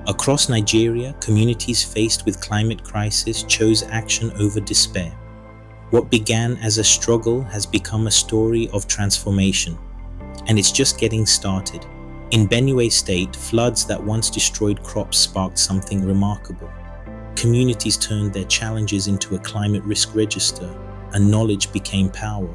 Across Nigeria, communities faced with climate crisis chose action over despair. What began as a struggle has become a story of transformation, and it's just getting started. In Benue State, floods that once destroyed crops sparked something remarkable. Communities turned their challenges into a climate risk register, and knowledge became power.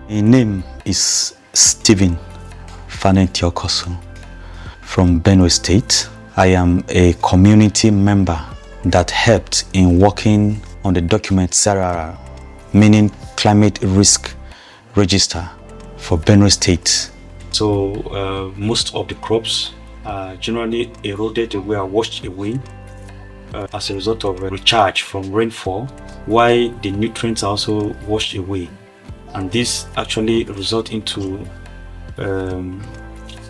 My name is Stephen Fanentiokoso from Benue State. I am a community member that helped in working on the document Nasarawa, meaning climate risk register for Benue State. So most of the crops are generally eroded away or washed away as a result of recharge from rainfall, while the nutrients are also washed away. And this actually results into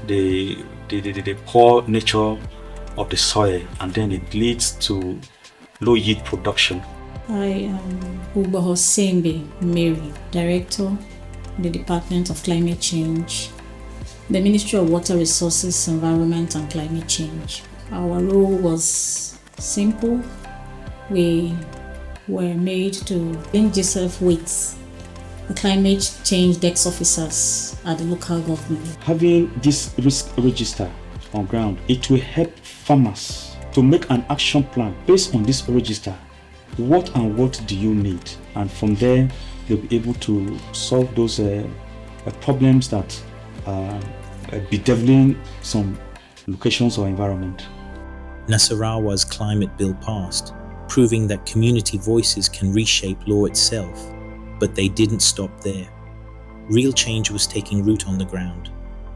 the poor nature of the soil, and then it leads to low yield production. I am Ubohosembe Mary, Director in the Department of Climate Change, the Ministry of Water Resources, Environment and Climate Change. Our role was simple. We were made to link GIFSEP with the climate change desk officers at the local government. Having this risk register on ground, it will help farmers to make an action plan based on this register. What and what do you need? And from there, they'll be able to solve those problems that are bedeviling some locations or environment. Nasarawa's climate bill passed, proving that community voices can reshape law itself. But they didn't stop there. Real change was taking root on the ground.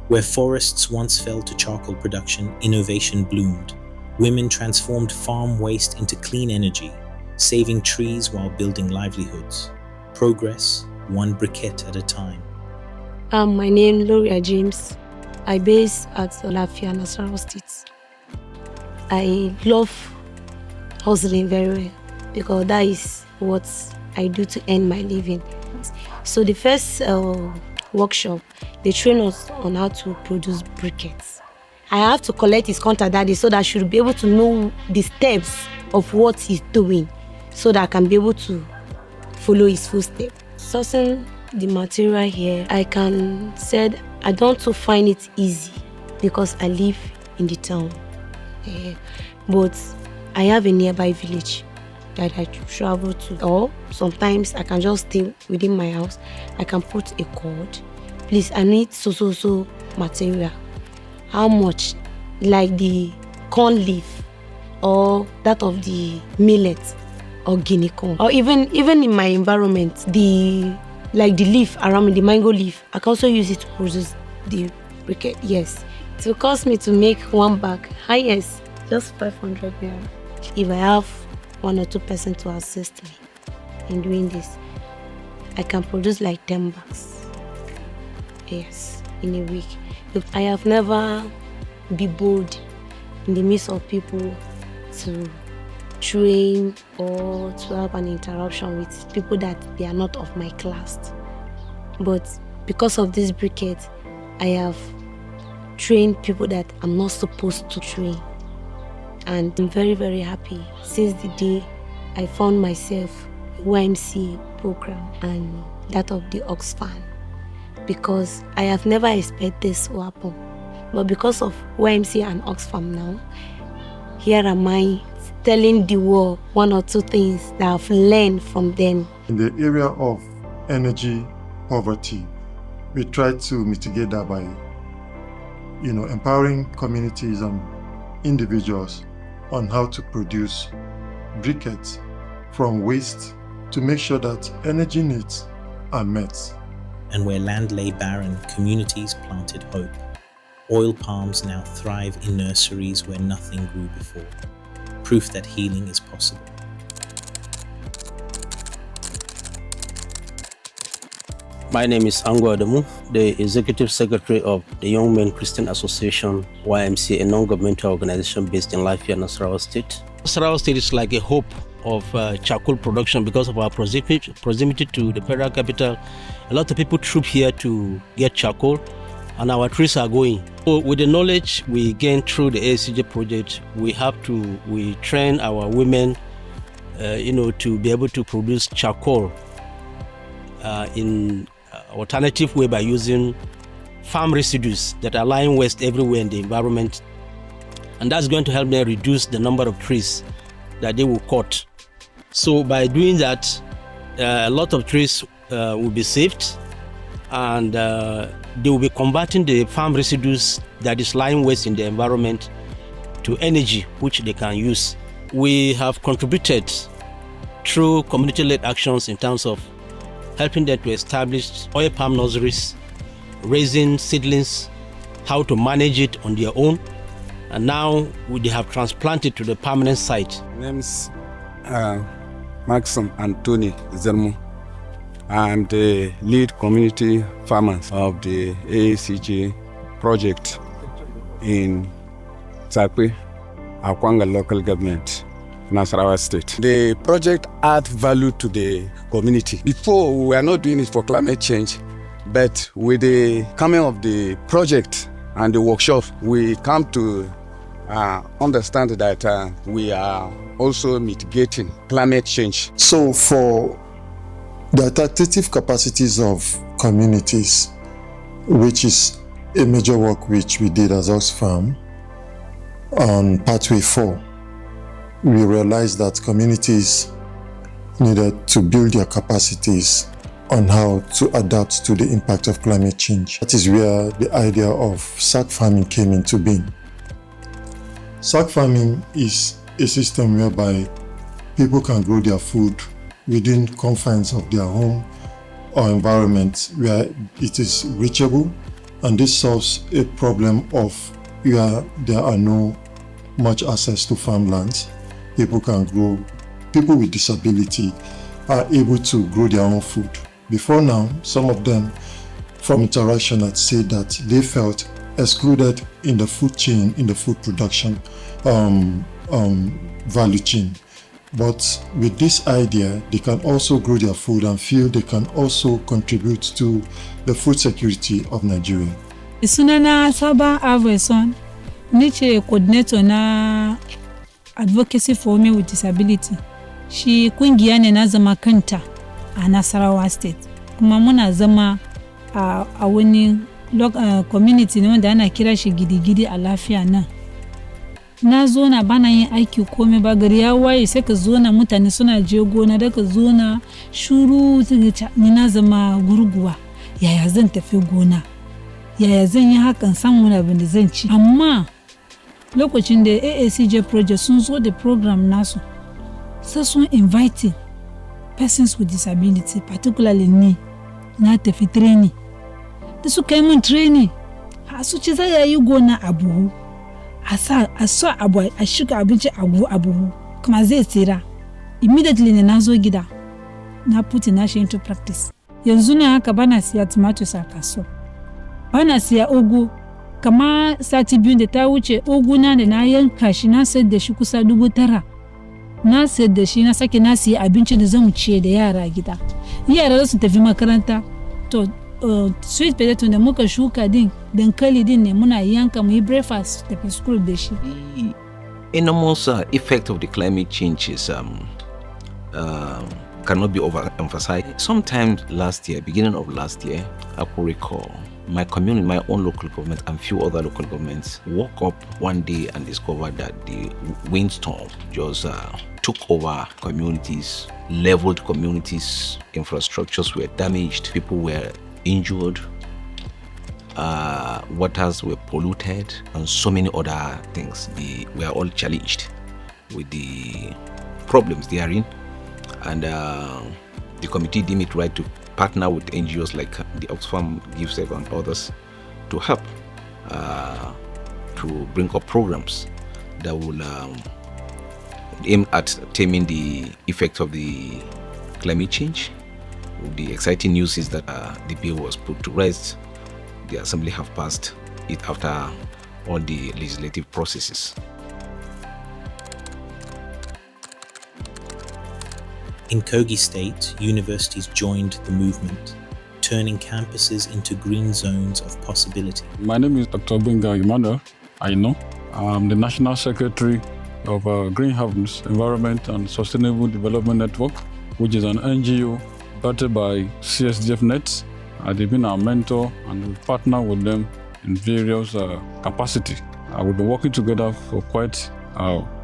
Where forests once fell to charcoal production, innovation bloomed. Women transformed farm waste into clean energy, saving trees while building livelihoods. Progress, one briquette at a time. My name is Loria James. I base at Nasarawa State. I love hustling very well because that is what I do to earn my living. So the first workshop, they train us on how to produce briquettes. I have to collect his contact that day so that I should be able to know the steps of what he's doing so that I can be able to follow his footsteps. Sourcing the material here, I can say I don't find it easy because I live in the town. But I have a nearby village that I travel to, or sometimes I can just stay within my house. I can put a cord. Please, I need so material. How much? Like the corn leaf or that of the millet or guinea corn, or even in my environment, the leaf around me, the mango leaf, I can also use it to produce the briquette. Yes, it will cost me to make one bag. Highest, just 500 naira. If I have 1 or 2 person to assist me in doing this, I can produce like 10 bags. Yes, in a week. I have never been bold in the midst of people to train or to have an interruption with people that they are not of my class. But because of this briquette, I have trained people that I'm not supposed to train. And I'm very, very happy since the day I found myself YMCA program and that of the Oxfam, because I have never expected this to happen. But because of YMCA and Oxfam now, here am I telling the world 1 or 2 things that I've learned from them. In the area of energy poverty, we try to mitigate that by, empowering communities and individuals on how to produce briquettes from waste to make sure that energy needs are met. And where land lay barren, communities planted hope. Oil palms now thrive in nurseries where nothing grew before. Proof that healing is possible. My name is Ango Adamu, the Executive Secretary of the Young Men Christian Association, YMCA, a non-governmental organization based in Lafia, Nasarawa State. Nasarawa State is like a hope of charcoal production because of our proximity to the federal capital. A lot of people troop here to get charcoal, and our trees are going. So with the knowledge we gain through the AACJ project, we train our women, to be able to produce charcoal in alternative way by using farm residues that are lying waste everywhere in the environment. And that's going to help them reduce the number of trees that they will cut. So by doing that, a lot of trees will be saved, and they will be converting the farm residues that is lying waste in the environment to energy which they can use. We have contributed through community-led actions in terms of helping them to establish oil palm nurseries, raising seedlings, how to manage it on their own, and now they have transplanted to the permanent site. My name is Maxim Anthony Zermo. I'm the lead community farmer of the AACJ project in Tsakwe, Akwanga local government, Nasarawa state. The project adds value to the community. Before, we were not doing it for climate change, but with the coming of the project and the workshop, we come to understand that we are also mitigating climate change. So for the adaptive capacities of communities, which is a major work which we did as Oxfam, on Pathway 4, we realized that communities needed to build their capacities on how to adapt to the impact of climate change. That is where the idea of sack farming came into being. Sack farming is a system whereby people can grow their food within confines of their home or environment where it is reachable, and this solves a problem of where there are no much access to farmlands. People can grow, people with disability are able to grow their own food. Before now, some of them from interaction had said that they felt excluded in the food chain, in the food production value chain. But with this idea, they can also grow their food and feel they can also contribute to the food security of Nigeria. Sunana Saba Aveson, niche coordinator na advocacy for women with disability. Shi kungiya ne na zama kanta a Nasarawa state. Kuma muna zama a wani community ne wanda ana kira shi gidi-gidi a lafiya nan. Na zo na bana yin aiki komai ba, gari ya waye sai ka zo na mutane suna je gona, da ka zo na shuru ni na zama gurguwa. Yaya zan tafi gona? Yaya zan yi hakan samun abin da zan ci? Amma lokacin da AACJ project sun zo da program nasu, sai sun invite persons with disability, particularly ni, na tafi training. Da suka yi min training, su ce za yi gona a buhu. A sa abu a shuka abinci a buhu kuma zai tsira. Immediately ne na zo gida na put na shi into practice. Yanzu ne haka bana siya tomatoes a kasuwa, bana siya ugu. Kama sati biyu da ta wuce, ugu na da na yanka shi na sayar da shi kusa 9,000. Na sayar da shi na sake na siya abinci da zan ci da yara gida. Yara za su tafi makaranta, to sweet potato da muka shuka din, dankali din ne muna yanka mu yi breakfast tafi school da shi. The enormous effect of the climate change is cannot be overemphasized. Sometime last year, beginning of last year, I could recall my community, my own local government and few other local governments woke up one day and discovered that the windstorm just took over communities, leveled communities, infrastructures were damaged, people were injured, waters were polluted, and so many other things. We are all challenged with the problems they are in, and the committee deemed it right to partner with NGOs like the Oxfam, GIFSEP and others to help to bring up programs that will aim at taming the effects of the climate change. The exciting news is that the bill was put to rest. The Assembly have passed it after all the legislative processes. In Kogi State, universities joined the movement turning campuses into green zones of possibility. My name is Dr. Benga Emmanuel. I'm the National Secretary of Greenhouse Environment and Sustainable Development Network, which is an NGO started by CSDF-NET. They've been our mentor and we partner with them in various capacities. We've been working together for quite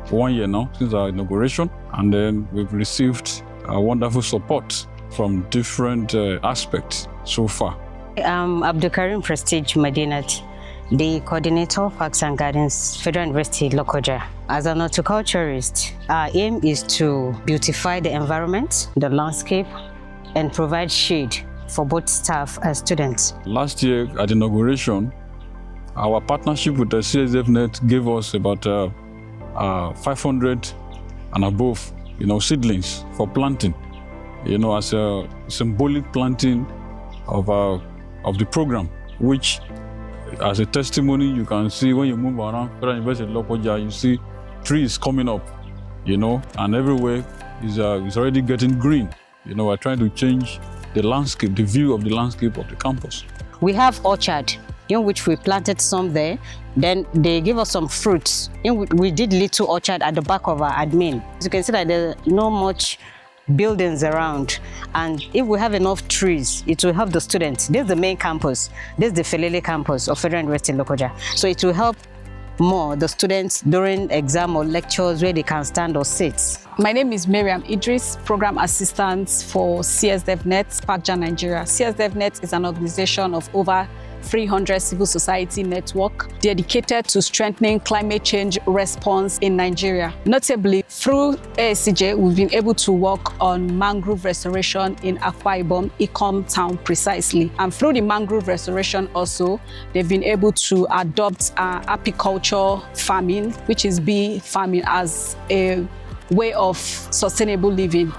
1 year now since our inauguration, and then we've received wonderful support from different aspects so far. I'm Abdulkarim Prestige Madinat, the coordinator of Parks and Gardens, Federal University, Lokoja. As an horticulturist, our aim is to beautify the environment, the landscape, and provide shade for both staff and students. Last year at inauguration, our partnership with the CSDF-NET gave us about 500 and above, seedlings for planting, as a symbolic planting of the program, which, as a testimony, you can see when you move around Federal University Lokoja, you see trees coming up, and everywhere is already getting green. We're trying to change the landscape, the view of the landscape of the campus. We have orchard, in which we planted some there. Then they give us some fruits. We did little orchard at the back of our admin. As you can see that there's not much buildings around, and if we have enough trees, it will help the students. This is the main campus. This is the Felele campus of Federal University Lokoja. So it will help more the students during exam or lectures where they can stand or sit. My name is Miriam Idris, Program Assistant for CSDF-NET, PACJA Nigeria. CSDF-NET is an organization of over 300 civil society network dedicated to strengthening climate change response in Nigeria. Notably, through AACJ, we've been able to work on mangrove restoration in Akwa Ibom, Ikom town precisely. And through the mangrove restoration also, they've been able to adopt apiculture farming, which is bee farming, as a way of sustainable living.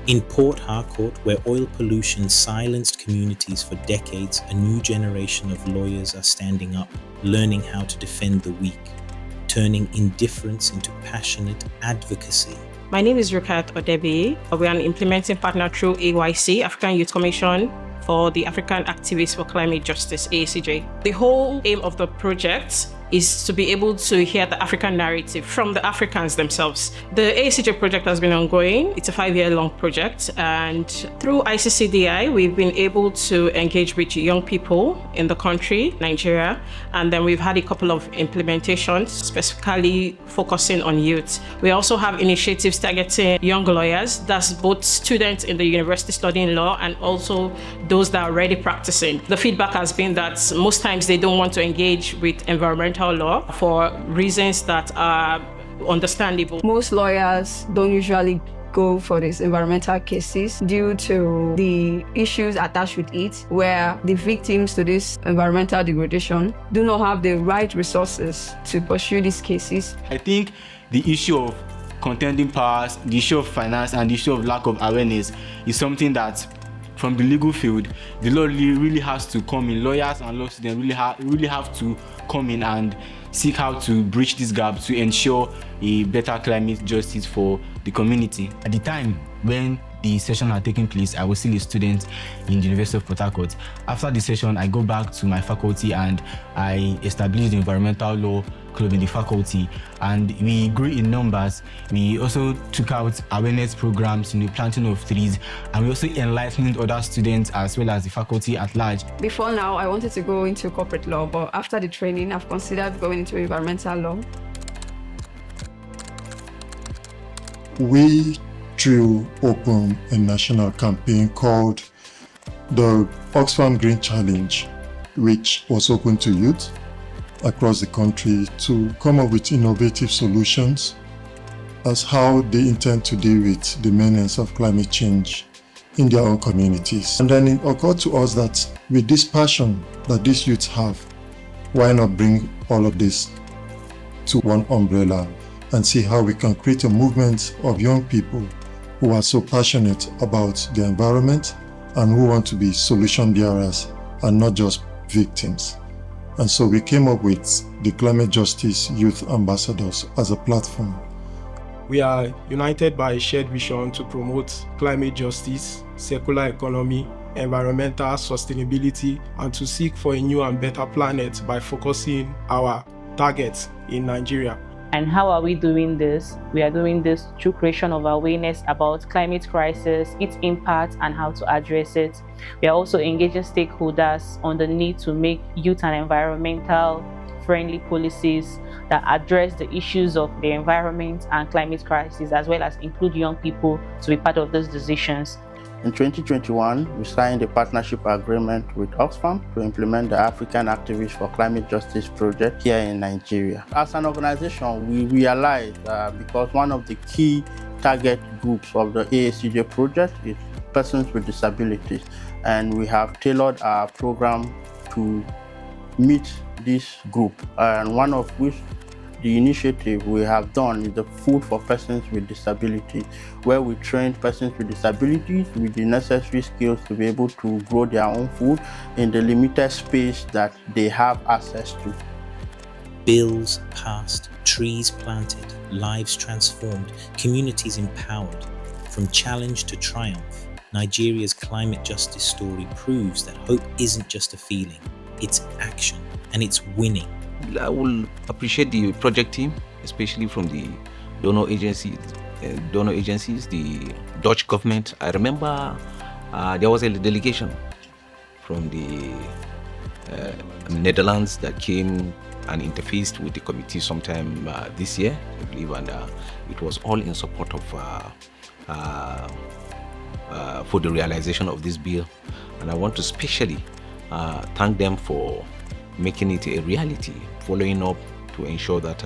In Port Harcourt, where oil pollution silenced communities for decades, a new generation of lawyers are standing up, learning how to defend the weak, turning indifference into passionate advocacy. My name is Rukat Odebi. We are an implementing partner through AYC, African Youth Commission, for the African Activists for Climate Justice, AACJ. The whole aim of the project is to be able to hear the African narrative from the Africans themselves. The AACJ project has been ongoing. It's a 5-year-long project, and through ICCDI, we've been able to engage with young people in the country, Nigeria, and then we've had a couple of implementations, specifically focusing on youth. We also have initiatives targeting young lawyers, that's both students in the university studying law and also those that are already practicing. The feedback has been that most times they don't want to engage with environmental law for reasons that are understandable. Most lawyers don't usually go for these environmental cases due to the issues attached with it, where the victims to this environmental degradation do not have the right resources to pursue these cases. I think the issue of contending powers, the issue of finance, and the issue of lack of awareness is something that from the legal field, the law really has to come in. Lawyers and law students really have to come in and seek how to bridge this gap to ensure a better climate justice for the community. At the time when the session had taken place, I was still a student in the University of Port Harcourt. After the session, I go back to my faculty and I established the environmental law club in the faculty, and we grew in numbers. We also took out awareness programs, planting of trees, and we also enlightened other students as well as the faculty at large. Before now, I wanted to go into corporate law, but after the training, I've considered going into environmental law. We threw open a national campaign called the Oxfam Green Challenge, which was open to youth across the country to come up with innovative solutions as how they intend to deal with the menace of climate change in their own communities. And then it occurred to us that with this passion that these youths have, why not bring all of this to one umbrella and see how we can create a movement of young people who are so passionate about the environment and who want to be solution bearers and not just victims. And so we came up with the Climate Justice Youth Ambassadors as a platform. We are united by a shared vision to promote climate justice, circular economy, environmental sustainability, and to seek for a new and better planet by focusing our targets in Nigeria. And how are we doing this? We are doing this through creation of awareness about climate crisis, its impact, and how to address it. We are also engaging stakeholders on the need to make youth and environmental friendly policies that address the issues of the environment and climate crisis, as well as include young people to be part of those decisions. In 2021, we signed a partnership agreement with Oxfam to implement the African Activists for Climate Justice project here in Nigeria. As an organization, we realized because one of the key target groups of the AACJ project is persons with disabilities, and we have tailored our program to meet this group, and one of which the initiative we have done is the Food for Persons with Disabilities, where we train persons with disabilities with the necessary skills to be able to grow their own food in the limited space that they have access to. Bills passed, trees planted, lives transformed, communities empowered. From challenge to triumph, Nigeria's climate justice story proves that hope isn't just a feeling, it's action, and it's winning. I will appreciate the project team, especially from the donor agencies, the Dutch government. I remember there was a delegation from the Netherlands that came and interfaced with the committee sometime this year, I believe, and it was all in support of for the realization of this bill. And I want to especially thank them for making it a reality, following up to ensure that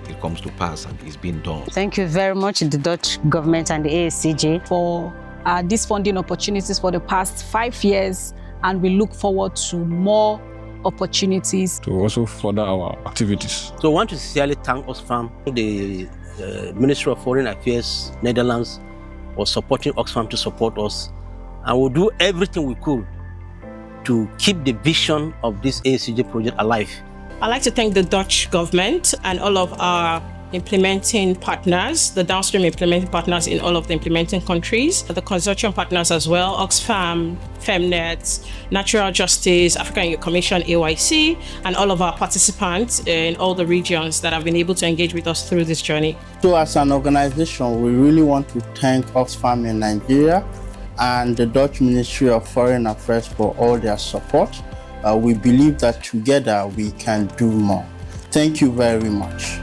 it comes to pass and is being done. Thank you very much, the Dutch government and the AACJ, for these funding opportunities for the past 5 years, and we look forward to more opportunities to also further our activities. So I want to sincerely thank Oxfam. The Ministry of Foreign Affairs, Netherlands, was supporting Oxfam to support us, and we'll do everything we could to keep the vision of this AACJ project alive. I'd like to thank the Dutch government and all of our implementing partners, the downstream implementing partners in all of the implementing countries, the consortium partners as well, Oxfam, Femnet, Natural Justice, African Youth Commission, AYC, and all of our participants in all the regions that have been able to engage with us through this journey. So as an organization, we really want to thank Oxfam in Nigeria and the Dutch Ministry of Foreign Affairs for all their support. We believe that together we can do more. Thank you very much.